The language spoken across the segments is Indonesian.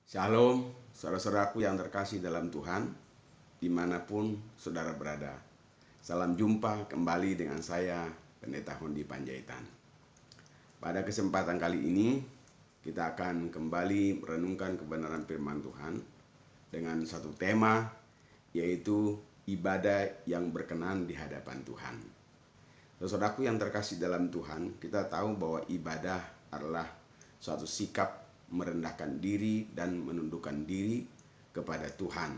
Shalom, saudara-saudaraku yang terkasih dalam Tuhan, dimanapun saudara berada. Salam jumpa kembali dengan saya, Pendeta Hondi Panjaitan. Pada kesempatan kali ini, kita akan kembali merenungkan kebenaran firman Tuhan dengan satu tema, yaitu ibadah yang berkenan di hadapan Tuhan. Saudaraku yang terkasih dalam Tuhan, kita tahu bahwa ibadah adalah suatu sikap merendahkan diri dan menundukkan diri kepada Tuhan,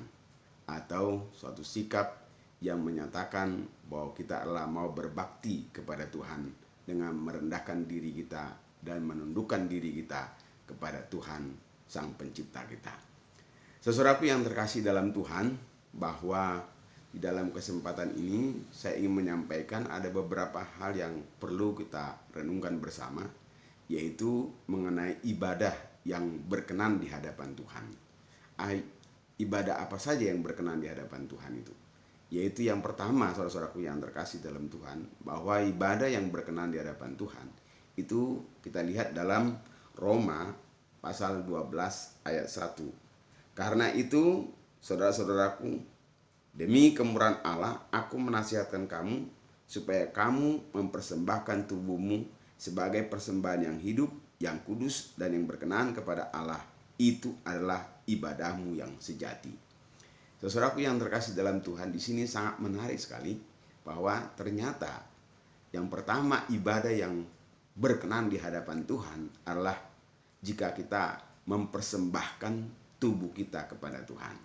atau suatu sikap yang menyatakan bahwa kita adalah mau berbakti kepada Tuhan dengan merendahkan diri kita dan menundukkan diri kita kepada Tuhan Sang Pencipta kita. Saudaraku yang terkasih dalam Tuhan, bahwa di dalam kesempatan ini saya ingin menyampaikan ada beberapa hal yang perlu kita renungkan bersama, yaitu mengenai ibadah yang berkenan di hadapan Tuhan. Ibadah apa saja yang berkenan di hadapan Tuhan itu? Yaitu yang pertama, saudara-saudaraku yang terkasih dalam Tuhan, bahwa ibadah yang berkenan di hadapan Tuhan itu kita lihat dalam Roma pasal 12 ayat 1. Karena itu, saudara-saudaraku, demi kemurahan Allah, aku menasihatkan kamu supaya kamu mempersembahkan tubuhmu sebagai persembahan yang hidup, yang kudus dan yang berkenan kepada Allah. Itu adalah ibadahmu yang sejati. Saudaraku yang terkasih dalam Tuhan, di sini sangat menarik sekali bahwa ternyata yang pertama, ibadah yang berkenan di hadapan Tuhan adalah jika kita mempersembahkan tubuh kita kepada Tuhan.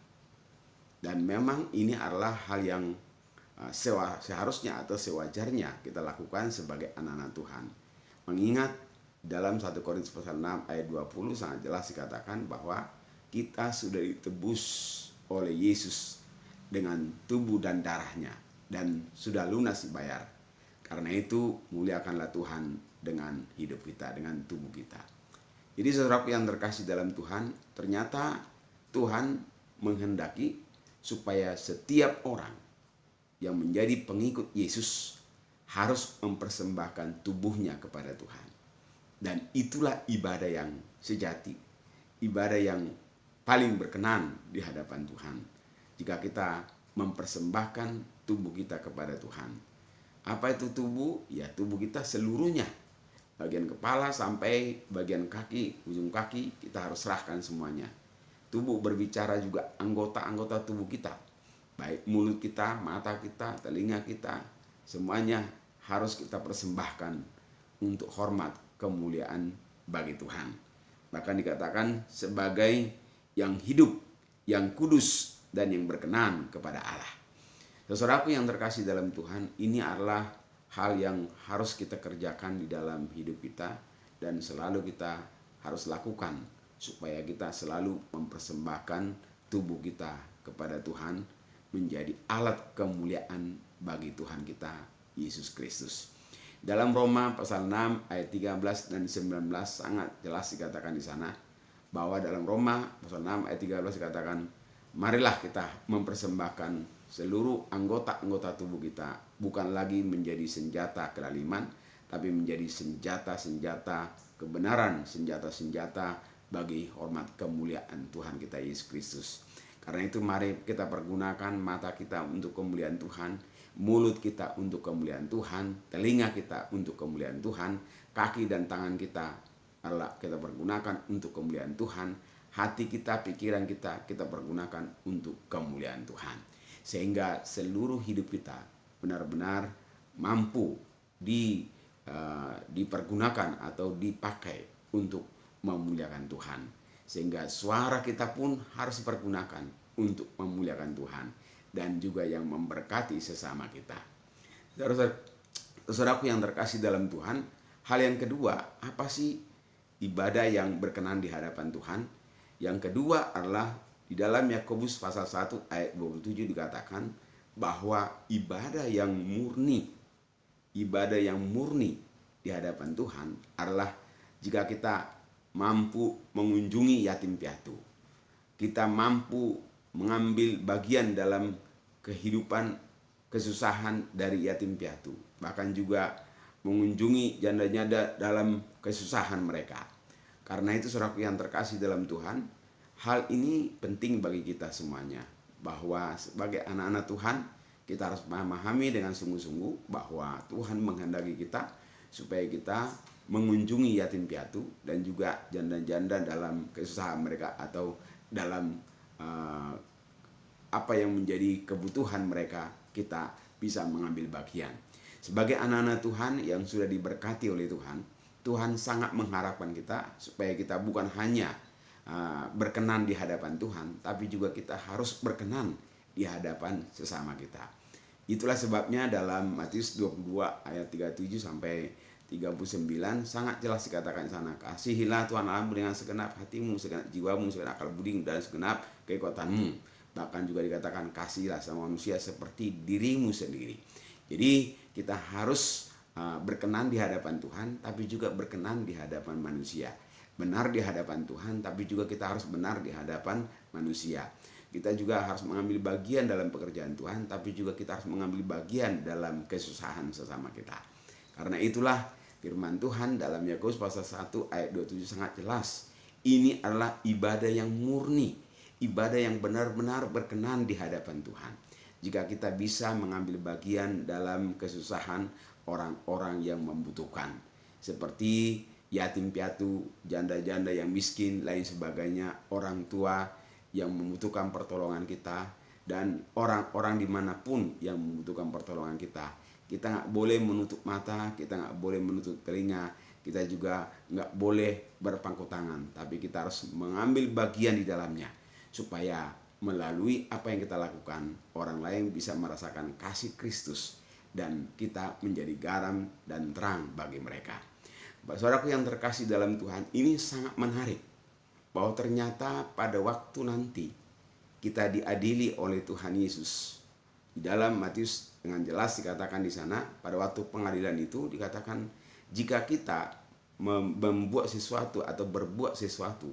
Dan memang ini adalah hal yang seharusnya atau sewajarnya kita lakukan sebagai anak-anak Tuhan. Mengingat dalam 1 Korintus pasal 6 ayat 20 sangat jelas dikatakan bahwa kita sudah ditebus oleh Yesus dengan tubuh dan darahnya dan sudah lunas dibayar. Karena itu muliakanlah Tuhan dengan hidup kita, dengan tubuh kita. Jadi saudaraku yang terkasih dalam Tuhan, ternyata Tuhan menghendaki supaya setiap orang yang menjadi pengikut Yesus harus mempersembahkan tubuhnya kepada Tuhan. Dan itulah ibadah yang sejati, ibadah yang paling berkenan di hadapan Tuhan. Jika kita mempersembahkan tubuh kita kepada Tuhan. Apa itu tubuh? Ya, tubuh kita seluruhnya. Bagian kepala sampai bagian kaki, ujung kaki, kita harus serahkan semuanya. Tubuh berbicara juga anggota-anggota tubuh kita. Baik mulut kita, mata kita, telinga kita, semuanya harus kita persembahkan untuk hormat, kemuliaan bagi Tuhan. Bahkan dikatakan sebagai yang hidup, yang kudus, dan yang berkenan kepada Allah. Saudaraku yang terkasih dalam Tuhan, ini adalah hal yang harus kita kerjakan di dalam hidup kita dan selalu kita harus lakukan supaya kita selalu mempersembahkan tubuh kita kepada Tuhan menjadi alat kemuliaan bagi Tuhan kita Yesus Kristus. Dalam Roma pasal 6 ayat 13 dan 19 sangat jelas dikatakan di sana bahwa dalam Roma pasal 6 ayat 13 dikatakan, marilah kita mempersembahkan seluruh anggota-anggota tubuh kita bukan lagi menjadi senjata kedaliman, tapi menjadi senjata-senjata kebenaran, senjata-senjata bagi hormat kemuliaan Tuhan kita Yesus Kristus. Karena itu mari kita pergunakan mata kita untuk kemuliaan Tuhan, mulut kita untuk kemuliaan Tuhan, telinga kita untuk kemuliaan Tuhan, kaki dan tangan kita adalah kita pergunakan untuk kemuliaan Tuhan, hati kita, pikiran kita, kita pergunakan untuk kemuliaan Tuhan. Sehingga seluruh hidup kita benar-benar mampu dipergunakan atau dipakai untuk memuliakan Tuhan. Sehingga suara kita pun harus dipergunakan untuk memuliakan Tuhan dan juga yang memberkati sesama kita. Saudaraku yang terkasih dalam Tuhan, hal yang kedua, apa sih ibadah yang berkenan di hadapan Tuhan? Yang kedua adalah di dalam Yakobus pasal 1 ayat 27 dikatakan bahwa ibadah yang murni di hadapan Tuhan adalah jika kita mampu mengunjungi yatim piatu. Kita mampu mengambil bagian dalam kehidupan kesusahan dari yatim piatu. Bahkan juga mengunjungi janda-janda dalam kesusahan mereka. Karena itu saudaraku yang terkasih dalam Tuhan, Hal ini penting bagi kita semuanya, bahwa sebagai anak-anak Tuhan kita harus memahami dengan sungguh-sungguh bahwa Tuhan menghendaki kita supaya kita mengunjungi yatim piatu dan juga janda-janda dalam kesusahan mereka atau dalam apa yang menjadi kebutuhan mereka, kita bisa mengambil bagian. Sebagai anak-anak Tuhan yang sudah diberkati oleh Tuhan, Tuhan sangat mengharapkan kita supaya kita bukan hanya berkenan di hadapan Tuhan, tapi juga kita harus berkenan di hadapan sesama kita. Itulah sebabnya dalam Matius 22 ayat 37 sampai 39 sangat jelas dikatakan di sana, kasihilah Tuhan Allahmu dengan segenap hatimu, segenap jiwamu, segenap akal budimu, dan segenap kekuatanmu. Bahkan juga dikatakan kasihilah sama manusia seperti dirimu sendiri. Jadi kita harus berkenan di hadapan Tuhan, tapi juga berkenan di hadapan manusia. Benar di hadapan Tuhan, tapi juga kita harus benar di hadapan manusia. Kita juga harus mengambil bagian dalam pekerjaan Tuhan, tapi juga kita harus mengambil bagian dalam kesusahan sesama kita. Karena itulah firman Tuhan dalam Yakobus pasal 1 ayat 27 sangat jelas. Ini adalah ibadah yang murni, ibadah yang benar-benar berkenan di hadapan Tuhan. Jika kita bisa mengambil bagian dalam kesusahan orang-orang yang membutuhkan, seperti yatim piatu, janda-janda yang miskin, lain sebagainya, orang tua yang membutuhkan pertolongan kita, dan orang-orang dimanapun yang membutuhkan pertolongan kita. Kita nggak boleh menutup mata, kita nggak boleh menutup telinga, kita juga nggak boleh berpangku tangan, tapi kita harus mengambil bagian di dalamnya, supaya melalui apa yang kita lakukan, orang lain bisa merasakan kasih Kristus, dan kita menjadi garam dan terang bagi mereka. Saudaraku yang terkasih dalam Tuhan, ini sangat menarik bahwa ternyata pada waktu nanti kita diadili oleh Tuhan Yesus. Di dalam Matius dengan jelas dikatakan di sana, pada waktu pengadilan itu dikatakan jika kita membuat sesuatu atau berbuat sesuatu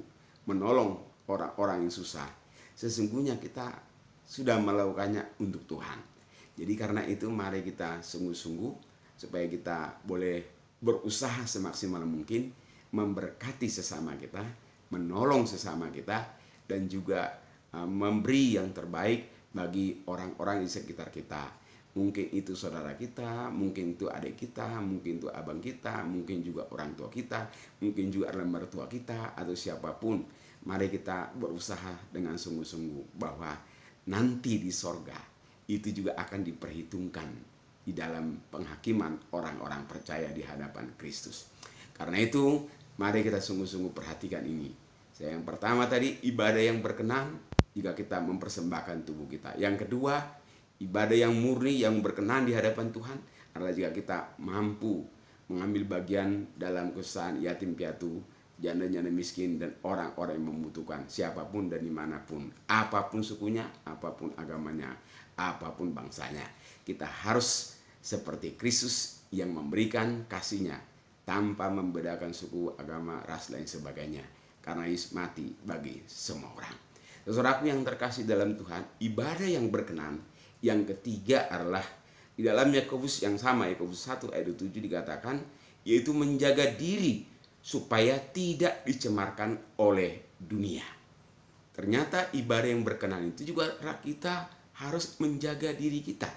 menolong orang-orang yang susah, sesungguhnya kita sudah melakukannya untuk Tuhan. Jadi karena itu mari kita sungguh-sungguh supaya kita boleh berusaha semaksimal mungkin memberkati sesama kita, menolong sesama kita, dan juga memberi yang terbaik bagi orang-orang di sekitar kita. Mungkin itu saudara kita, mungkin itu adik kita, mungkin itu abang kita, mungkin juga orang tua kita, mungkin juga adalah mertua kita atau siapapun. Mari kita berusaha dengan sungguh-sungguh bahwa nanti di sorga itu juga akan diperhitungkan di dalam penghakiman orang-orang percaya di hadapan Kristus. Karena itu, mari kita sungguh-sungguh perhatikan ini. Yang pertama tadi, ibadah yang berkenan jika kita mempersembahkan tubuh kita. Yang kedua, ibadah yang murni, yang berkenan di hadapan Tuhan adalah jika kita mampu mengambil bagian dalam kesusahan yatim piatu, janda-janda miskin, dan orang-orang yang membutuhkan, siapapun dan dimanapun, apapun sukunya, apapun agamanya, apapun bangsanya. Kita harus seperti Kristus yang memberikan kasihnya tanpa membedakan suku, agama, ras, dan sebagainya. Karena Yesus mati bagi semua orang. Saudaraku yang terkasih dalam Tuhan, ibadah yang berkenan yang ketiga adalah di dalam Yakobus yang sama, Yakobus 1 ayat 7 dikatakan, yaitu menjaga diri supaya tidak dicemarkan oleh dunia. Ternyata ibadah yang berkenan itu juga kita harus menjaga diri kita,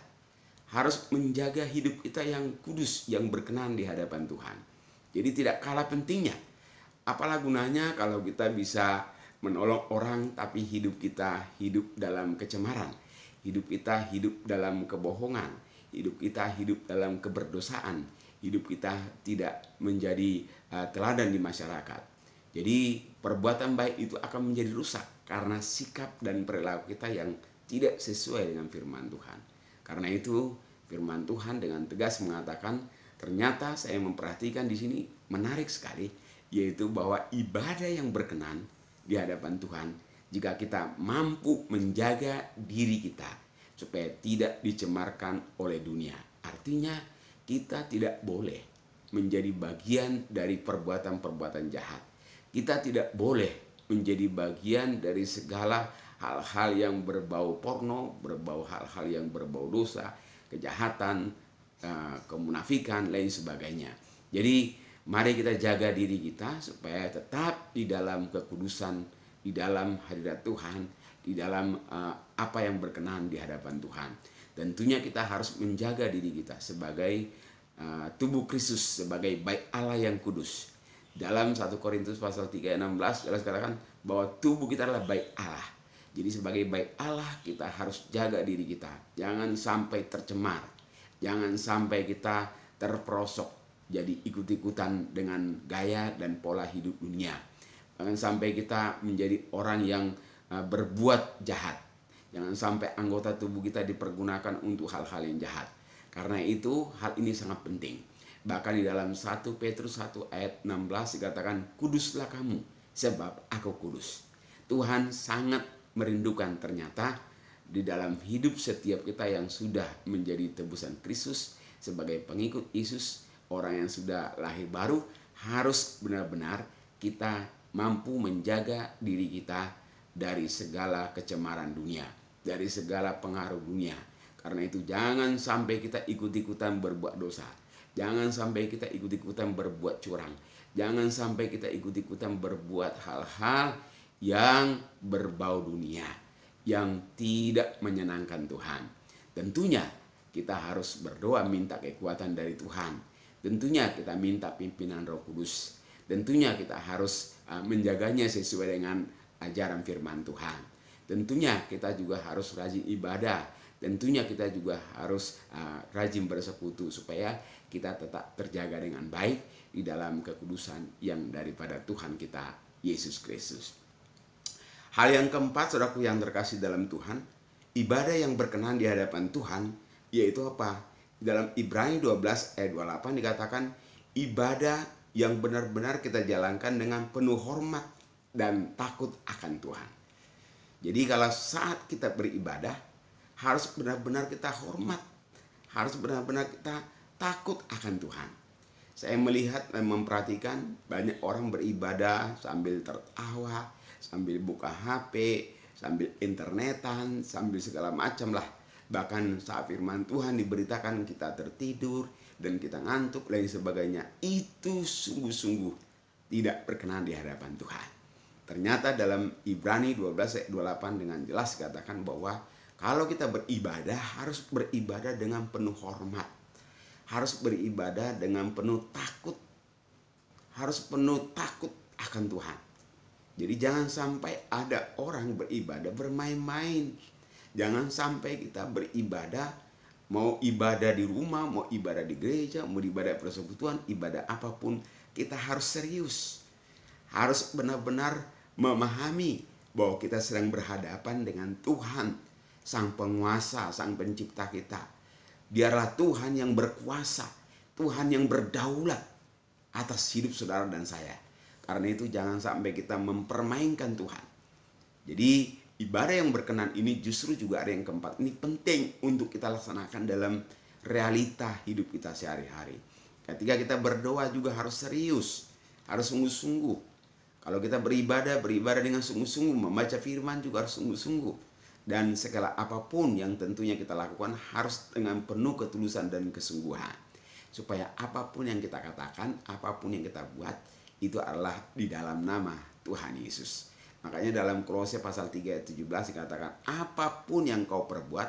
harus menjaga hidup kita yang kudus, yang berkenan di hadapan Tuhan. Jadi tidak kalah pentingnya. Apalah gunanya kalau kita bisa menolong orang tapi hidup kita hidup dalam kecemaran, hidup kita hidup dalam kebohongan, hidup kita hidup dalam keberdosaan, hidup kita tidak menjadi teladan di masyarakat. Jadi perbuatan baik itu akan menjadi rusak karena sikap dan perilaku kita yang tidak sesuai dengan firman Tuhan. Karena itu firman Tuhan dengan tegas mengatakan, ternyata saya memperhatikan di sini menarik sekali, yaitu bahwa ibadah yang berkenan di hadapan Tuhan jika kita mampu menjaga diri kita supaya tidak dicemarkan oleh dunia. Artinya kita tidak boleh menjadi bagian dari perbuatan-perbuatan jahat. Kita tidak boleh menjadi bagian dari segala hal-hal yang berbau porno, berbau hal-hal yang berbau dosa, kejahatan, kemunafikan, lain sebagainya. Jadi mari kita jaga diri kita supaya tetap di dalam kekudusan, di dalam hadirat Tuhan, di dalam apa yang berkenan di hadapan Tuhan. Tentunya kita harus menjaga diri kita sebagai tubuh Kristus, sebagai bait Allah yang kudus. Dalam 1 Korintus pasal 3 ayat 16 jelas katakan bahwa tubuh kita adalah bait Allah. Jadi sebagai bait Allah kita harus jaga diri kita. Jangan sampai tercemar. Jangan sampai kita terperosok jadi ikut-ikutan dengan gaya dan pola hidup dunia. Jangan sampai kita menjadi orang yang berbuat jahat. Jangan sampai anggota tubuh kita dipergunakan untuk hal-hal yang jahat. Karena itu hal ini sangat penting. Bahkan di dalam 1 Petrus 1 ayat 16 dikatakan, kuduslah kamu sebab aku kudus. Tuhan sangat merindukan ternyata di dalam hidup setiap kita yang sudah menjadi tebusan Kristus sebagai pengikut Yesus, orang yang sudah lahir baru, harus benar-benar kita mampu menjaga diri kita dari segala kecemaran dunia, dari segala pengaruh dunia. Karena itu jangan sampai kita ikut-ikutan berbuat dosa. Jangan sampai kita ikut-ikutan berbuat curang. Jangan sampai kita ikut-ikutan berbuat hal-hal yang berbau dunia, yang tidak menyenangkan Tuhan. Tentunya kita harus berdoa minta kekuatan dari Tuhan. Tentunya kita minta pimpinan Roh Kudus. Tentunya kita harus menjaganya sesuai dengan ajaran firman Tuhan. Tentunya kita juga harus rajin ibadah. Tentunya kita juga harus rajin bersekutu supaya kita tetap terjaga dengan baik di dalam kekudusan yang daripada Tuhan kita Yesus Kristus. Hal yang keempat, saudaraku yang terkasih dalam Tuhan, ibadah yang berkenan di hadapan Tuhan yaitu apa? Dalam Ibrani 12 ayat 28 dikatakan ibadah yang benar-benar kita jalankan dengan penuh hormat dan takut akan Tuhan. Jadi kalau saat kita beribadah harus benar-benar kita hormat, harus benar-benar kita takut akan Tuhan. Saya melihat dan memperhatikan banyak orang beribadah sambil tertawa, sambil buka HP, sambil internetan, sambil segala macam lah. Bahkan saat firman Tuhan diberitakan kita tertidur dan kita ngantuk dan sebagainya. Itu sungguh-sungguh tidak berkenan di hadapan Tuhan. Ternyata dalam Ibrani 12 ayat 28 dengan jelas katakan bahwa kalau kita beribadah harus beribadah dengan penuh hormat. Harus beribadah dengan penuh takut. Harus penuh takut akan Tuhan. Jadi jangan sampai ada orang beribadah bermain-main. Jangan sampai kita beribadah, mau ibadah di rumah, mau ibadah di gereja, mau ibadah persekutuan, ibadah apapun, kita harus serius. Harus benar-benar memahami bahwa kita sedang berhadapan dengan Tuhan, Sang Penguasa, Sang Pencipta kita. Biarlah Tuhan yang berkuasa, Tuhan yang berdaulat atas hidup saudara dan saya. Karena itu jangan sampai kita mempermainkan Tuhan. Jadi ibadah yang berkenan ini justru juga ada yang keempat. Ini penting untuk kita laksanakan dalam realita hidup kita sehari-hari. Ketika kita berdoa juga harus serius, harus sungguh-sungguh. Kalau kita beribadah dengan sungguh-sungguh, membaca firman juga harus sungguh-sungguh. Dan segala apapun yang tentunya kita lakukan harus dengan penuh ketulusan dan kesungguhan. Supaya apapun yang kita katakan, apapun yang kita buat, itu adalah di dalam nama Tuhan Yesus. Makanya dalam Kolose pasal 3 ayat 17 dikatakan, apapun yang kau perbuat,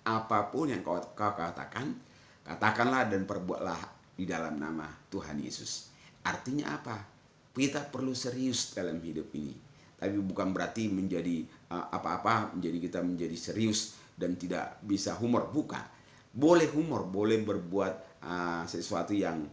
apapun yang kau katakan, katakanlah dan perbuatlah di dalam nama Tuhan Yesus. Artinya apa? Kita perlu serius dalam hidup ini. Tapi bukan berarti menjadi kita menjadi serius dan tidak bisa humor. Bukan. Boleh humor, boleh berbuat sesuatu yang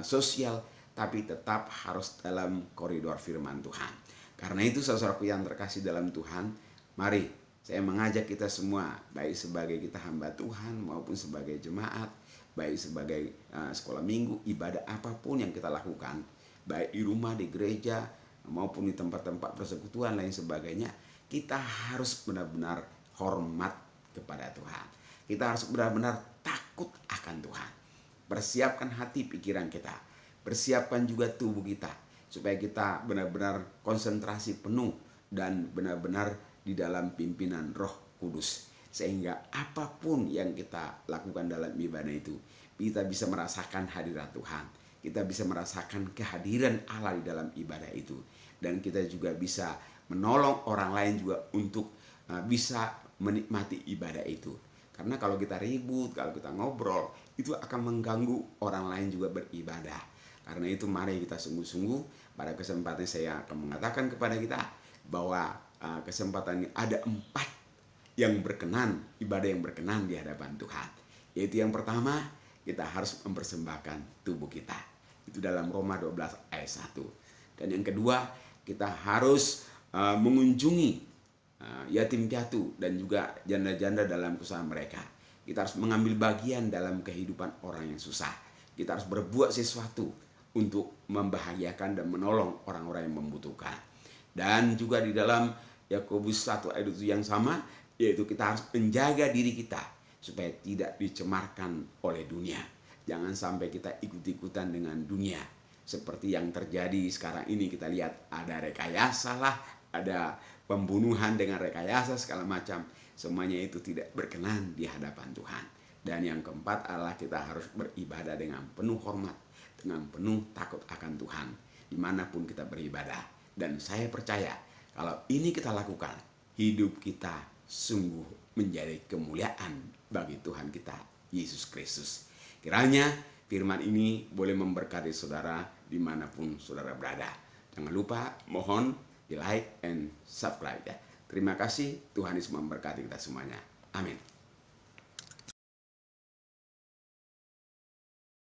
sosial, tapi tetap harus dalam koridor firman Tuhan. Karena itu saudaraku yang terkasih dalam Tuhan, mari saya mengajak kita semua, baik sebagai kita hamba Tuhan maupun sebagai jemaat, baik sebagai sekolah minggu, ibadah apapun yang kita lakukan, baik di rumah, di gereja, maupun di tempat-tempat persekutuan lain sebagainya, kita harus benar-benar hormat kepada Tuhan. Kita harus benar-benar takut akan Tuhan. Persiapkan hati pikiran kita, persiapkan juga tubuh kita, supaya kita benar-benar konsentrasi penuh dan benar-benar di dalam pimpinan Roh Kudus. Sehingga apapun yang kita lakukan dalam ibadah itu, kita bisa merasakan hadirat Tuhan. Kita bisa merasakan kehadiran Allah di dalam ibadah itu. dan kita juga bisa menolong orang lain juga untuk bisa menikmati ibadah itu. Karena kalau kita ribut, kalau kita ngobrol, itu akan mengganggu orang lain juga beribadah. Karena itu mari kita sungguh-sungguh. Pada kesempatan saya akan mengatakan kepada kita bahwa kesempatan ini ada 4 yang berkenan, ibadah yang berkenan di hadapan Tuhan. Yaitu yang pertama, kita harus mempersembahkan tubuh kita. Itu dalam Roma 12 ayat 1. Dan yang kedua, kita harus mengunjungi yatim piatu dan juga janda-janda dalam kesusahan mereka. Kita harus mengambil bagian dalam kehidupan orang yang susah. Kita harus berbuat sesuatu untuk membahagiakan dan menolong orang-orang yang membutuhkan. Dan juga di dalam Yakobus 1 ayat 7 yang sama, yaitu kita harus menjaga diri kita supaya tidak dicemarkan oleh dunia. Jangan sampai kita ikut-ikutan dengan dunia. Seperti yang terjadi sekarang ini, kita lihat ada rekayasa lah, ada pembunuhan dengan rekayasa segala macam. Semuanya itu tidak berkenan di hadapan Tuhan. Dan yang keempat adalah kita harus beribadah dengan penuh hormat, dengan penuh takut akan Tuhan, dimanapun kita beribadah. Dan saya percaya kalau ini kita lakukan, hidup kita sungguh menjadi kemuliaan bagi Tuhan kita, Yesus Kristus. Kiranya firman ini boleh memberkati saudara dimanapun saudara berada. Jangan lupa, mohon di like and subscribe ya. Terima kasih, Tuhan Yesus memberkati kita semuanya. Amin.